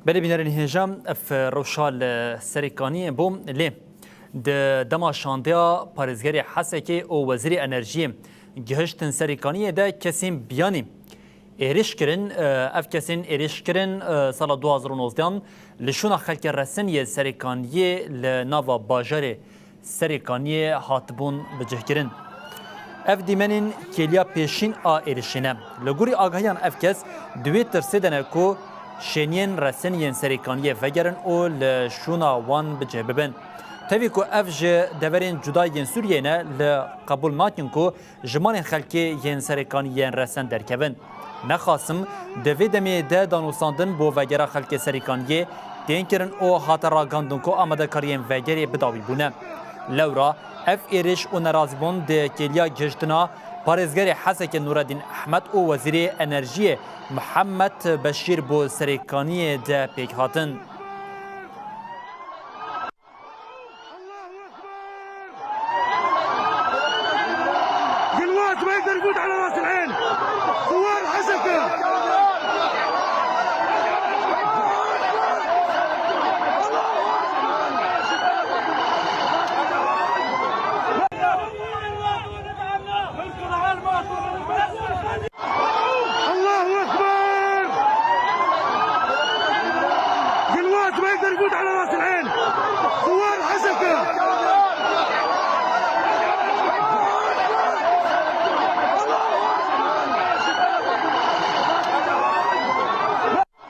بله بینرین هجام اف روشال سریکانی بوم لی دما شاندیا پارێزگەری حەسێکی و وەزیری ئەنەرژی گەهشتن سەریکانیە دا کەسین بیانی ێریشکردن ئەف کەسین ێریشکردن ساڵە 2019 li şûna xelkê resiniye serêkaniyê li nava bajarê serêkaniyê hatibûn bicihkirin. Ev dîmenên kêliya pêşîn a êrişî ne. Li gorî agahiyan ev kes divê tirsê dene ku şêniyên resiniyên serêkaniyê vegerin û li şûna wan bice bibin. Tevî ku ev ji deverên cuda yên Sûriyê ne li qebûl nakin ku ji malên xelkê yên serêkaniyên resin derkevin. Nexasim divê demê de danûsandin bo vegera xelkê serêkaniyê tên kirin û hate ragandin ku amadekariyên vegerê bidawî bûne. Lewra ev êriş û nerazîbûn di kêliya gihiştina parêzgerê Hesekê Nureddin Ehmed û Wezîrê Enerjiyê Mihemed Beşîr bo serêkaniyê de pêk hatin.